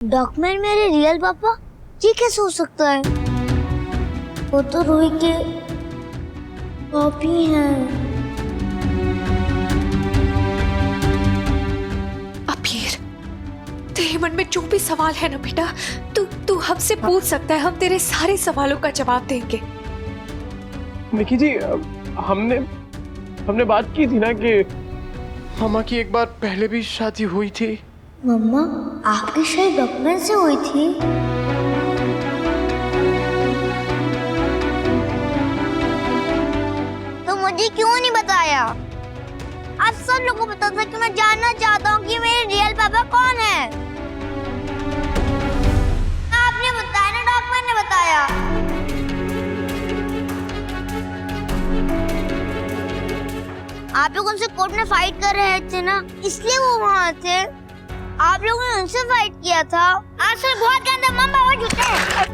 Document मेरे real पापा? ये कैसे हो सकता है? वो तो रूही के कॉपी हैं। अबीर, तेरे मन में जो भी सवाल है ना बेटा, तू हमसे पूछ सकता है, हम तेरे सारे सवालों का जवाब देंगे। निकी जी, हमने बात की थी ना कि मामा की एक बार पहले भी शादी हुई थी। मम्मा, आपकी शादी डॉक्यूमेंट से हुई थी? तो मुझे क्यों नहीं बताया? आप सब लोगों को पता था कि मैं जानना चाहता हूँ कि मेरे रियल पापा कौन है। आपने बताया ना, डॉक्यूमेंट ने बताया। आप लोग उनसे कोर्ट में फाइट कर रहे थे ना, इसलिए वो वहाँ थे। आप लोगों ने उनसे फाइट किया था। आज से बहुत गंदा मम्मा वो झूठे हैं।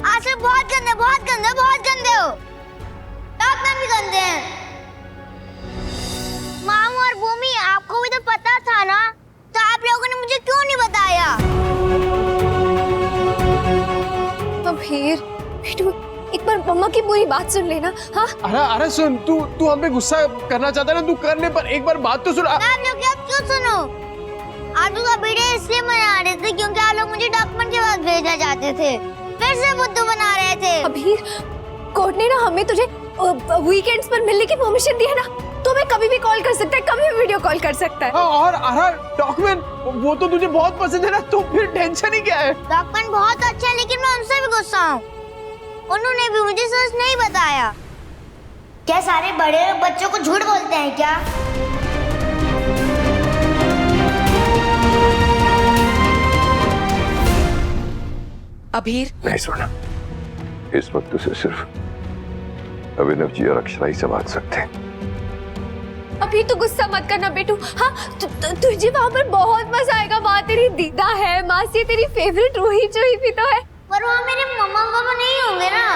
आज से बहुत गंदे हो। डॉक्टर भी गंदे हैं। मामू और भूमि, आपको भी तो पता था ना, तो आप लोगों ने मुझे क्यों नहीं बताया? अबीर, बेटू, एक बार मम्मा की पूरी बात सुन लेना। हाँ, अरे सुन, तू हम पे गुस्सा करना चाहता है ना, तू करने पर एक बार बात तो सुन। आप लोग अब क्यों सुनो? आप लोग का वीडियो इसलिए बना रहे थे क्योंकि आप लोग मुझे डॉक्यूमेंट के बाद भेजना चाहते थे। फिर से बुद्धू बना रहे थे। अबीर, कोर्ट ने ना हमें तुझे वीकेंड्स पर मिलने की परमिशन दी है ना, तो मैं कभी भी कॉल कर सकता है, कभी भी वीडियो कॉल कर सकता है। और डॉक्यूमेंट वो तो तुझे बहुत पसंद है ना, तो फिर टेंशन ही क्या है? डॉक्यूमेंट बहुत अच्छा है, लेकिन मैं उनसे भी गुस्सा हूँ। उन्होंने भी मुझे सच नहीं बताया। क्या सारे बड़े लोग बच्चों को झूठ बोलते हैं क्या? अबीर, नहीं सोना, इस वक्त उसे सिर्फ अभिनव जी और अक्षरा ही संभाल सकते हैं। अभी तो गुस्सा मत करना बेटू। हाँ, तुझे वहाँ पर बहुत मजा आएगा। वहाँ तेरी दीदा है, मासी तेरी फेवरेट रूही चूही भी तो है। पर वहाँ मेरे मम्मा पापा नहीं होंगे ना।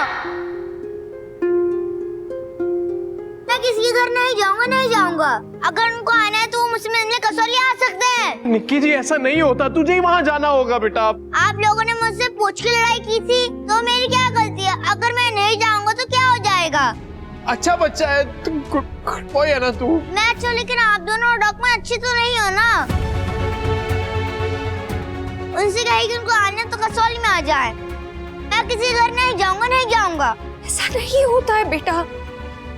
मैं किसी के घर नहीं जाऊंगा। अगर उनको आना है तो वो मुझसे मिलने कसौली आ सकते हैं। निक्की जी, ऐसा नहीं होता, तुझे ही वहाँ जाना होगा बेटा। आप लोगों ने मुझसे पूछ के लड़ाई की थी, तो मेरी क्या गलती है? अगर मैं नहीं जाऊंगा तो क्या हो जाएगा? अच्छा बच्चा है, कोई है ना तू। मैं अच्छा, लेकिन आप दोनों डॉक्यूमेंट अच्छे तो नहीं हो ना। उनसे कहेगी उनको आने तो कसौली में आ जाए। मैं किसी घर नहीं जाऊंगा। ऐसा नहीं होता है बेटा,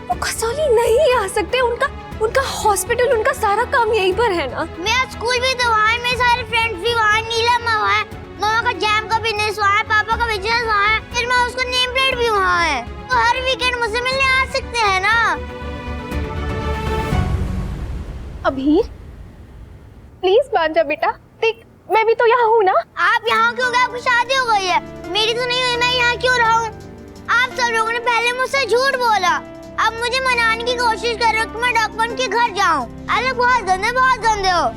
वो कसौली नहीं आ सकते। उनका हॉस्पिटल, उनका सारा काम यहीं पर है ना। मेरा स्कूल भी तो वहाँ है, मेरे सारे फ्रेंड्स भी वहाँ, नीलम वहाँ है, मामा का जैम का बिजनेस वहाँ है, पापा का बिजनेस वहाँ है, फिर मैं उसको नेम प्लेट भी वहाँ है। तो हर वीकेंड मुझसे मिलने आ सकते हैं ना। अबीर, प्लीज मान जा बेटा। देख, मैं भी तो यहाँ हूँ ना। आप यहाँ क्यों गए? आपकी शादी हो गई है, मेरी तो नहीं हुई। मैं यहाँ क्यों रहूँ? आप सब लोगों ने पहले मुझसे झूठ बोला, अब मुझे मनाने की कोशिश कर रहे हो कि मैं डॉक्यूमेंट के घर जाऊँ। अरे बहुत गंदे हो।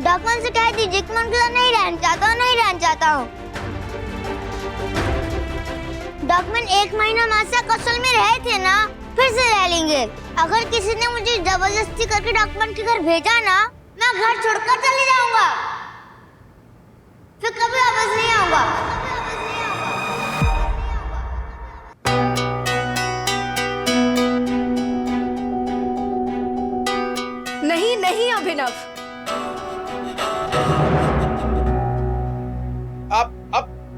डॉक्यूमेंट से कह दीजिए कि मैं उनके साथ नहीं रहना चाहता हूँ। डॉक्यूमेंट 1 महीना मासा कसल में रहे थे ना, फिर से रह लेंगे। अगर किसी ने मुझे जबरदस्ती करके डॉक्यूमेंट के घर भेजा ना, मैं घर छोड़कर चले जाऊंगा, फिर कभी वापस नहीं आऊंगा। नहीं अभिनव,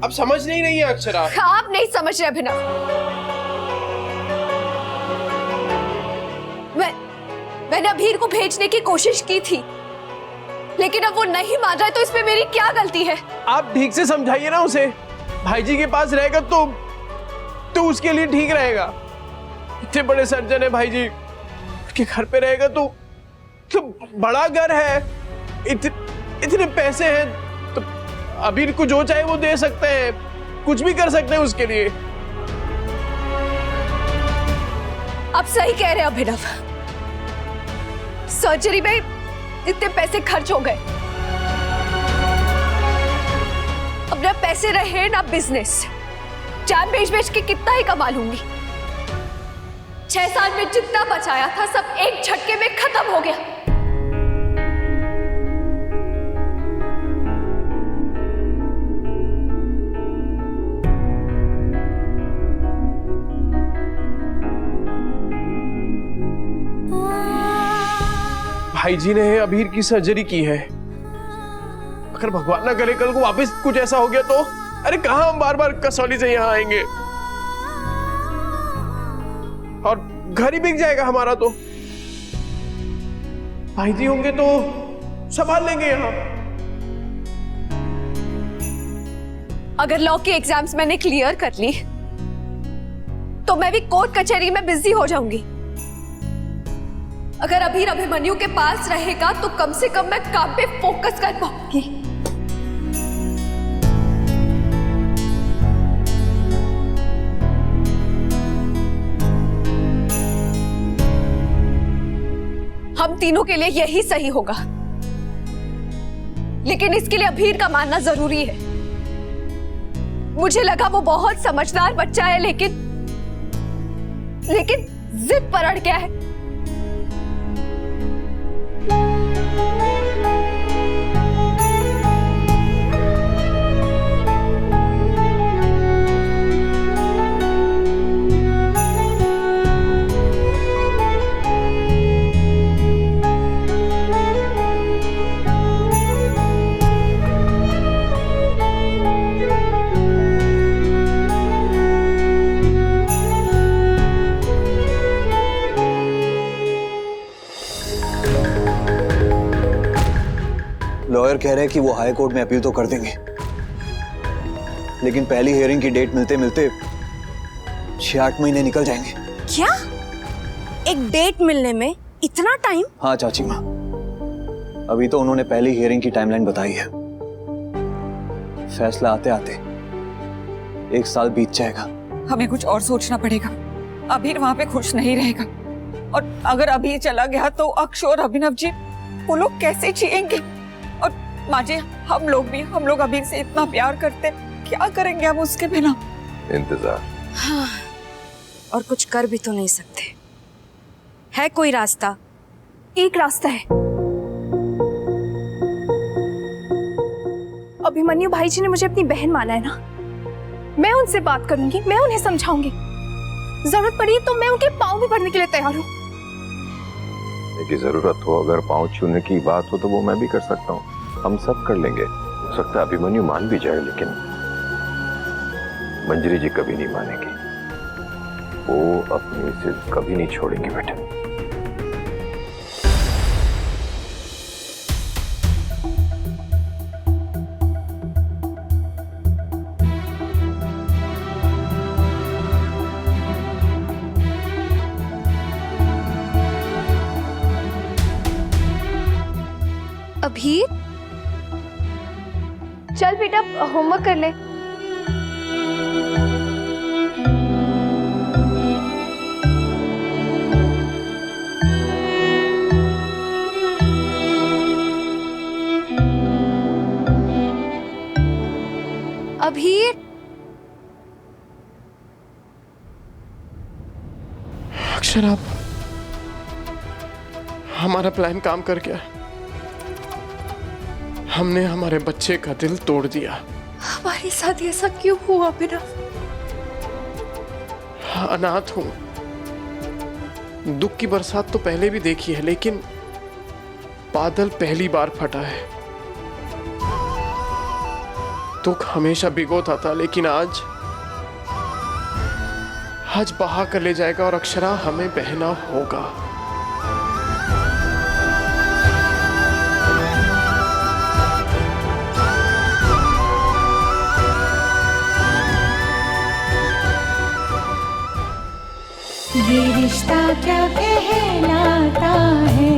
आप समझ नहीं रही है अक्षरा। आप नहीं समझ रहे अभिनव। मैंने अबीर को भेजने की कोशिश की थी, लेकिन अब वो नहीं मान रहा है, तो इसमें मेरी क्या गलती है? आप ठीक से समझाइए ना उसे। भाई जी के पास रहेगा तो उसके लिए ठीक रहेगा। इतने बड़े सर्जन है भाई जी, उसके घर पे रहेगा तो बड़ा घर है, इतने पैसे हैं, तो अबीर को जो चाहे वो दे सकते हैं, कुछ भी कर सकते हैं उसके लिए। आप सही कह रहे हैं अभिनव, सर्जरी में इतने पैसे खर्च हो गए, अब ना पैसे रहे ना बिजनेस। जैम बेच बेच के कितना ही कमा लूंगी। 6 साल में जितना बचाया था सब एक झटके में खत्म हो गया। भाई जी ने अबीर की सर्जरी की है। अगर भगवान ना करे कल को वापस कुछ ऐसा हो गया तो अरे कहां हम बार बार कसौली से यहां आएंगे, और घर ही बिक जाएगा हमारा। तो भाई जी होंगे तो संभाल लेंगे यहां। अगर लॉ के एग्जाम्स मैंने क्लियर कर ली तो मैं भी कोर्ट कचहरी में बिजी हो जाऊंगी। अगर अबीर अभिमन्यु के पास रहेगा तो कम से कम मैं काम पे फोकस कर पाऊंगी। हम तीनों के लिए यही सही होगा, लेकिन इसके लिए अबीर का मानना जरूरी है। मुझे लगा वो बहुत समझदार बच्चा है, लेकिन जिद पर अड़ गया है। लॉयर कह रहे हैं कि वो हाई कोर्ट में अपील तो कर देंगे, लेकिन पहली हियरिंग की डेट मिलते मिलते 6-8 महीने निकल जाएंगे। क्या? एक डेट मिलने में इतना टाइम? हाँ चाची माँ, अभी तो उन्होंने पहली हियरिंग की टाइमलाइन बताई है। फैसला आते आते 1 साल बीत जाएगा। हमें कुछ और सोचना पड़ेगा। अबीर वहां पे खुश नहीं रहेगा, और अगर अबीर चला गया तो अक्ष और अभिनव जी वो लोग कैसे जिएंगे? और माँ जी हम लोग अबीर से इतना प्यार करते, क्या करेंगे हम उसके बिना? इंतजार। हाँ, और कुछ कर भी तो नहीं सकते। है कोई रास्ता? एक रास्ता है। अभिमन्यु भाई जी ने मुझे अपनी बहन माना है ना, मैं उनसे बात करूंगी, मैं उन्हें समझाऊंगी। जरूरत पड़ी तो मैं उनके पांव भी पड़ने के लिए तैयार हूँ। की जरूरत हो, अगर पाँव छूने की बात हो तो वो मैं भी कर सकता हूँ, हम सब कर लेंगे। हो सकता है अभिमन्यु मान भी जाए, लेकिन मंजरी जी कभी नहीं मानेगी। वो अपनी जिद कभी नहीं छोड़ेंगी बेटे। अबीर, चल बेटा होमवर्क कर ले। अबीर, अक्षरा, हमारा प्लान काम कर गया। हमने हमारे बच्चे का दिल तोड़ दिया। हमारे साथ ऐसा क्यों हुआ बिना? अनाथ हूं। दुख की बरसात तो पहले भी देखी है, लेकिन बादल पहली बार फटा है। दुख हमेशा भिगोता था, लेकिन आज बहा कर ले जाएगा, और अक्षरा हमें बहना होगा। ये रिश्ता क्या कहलाता है।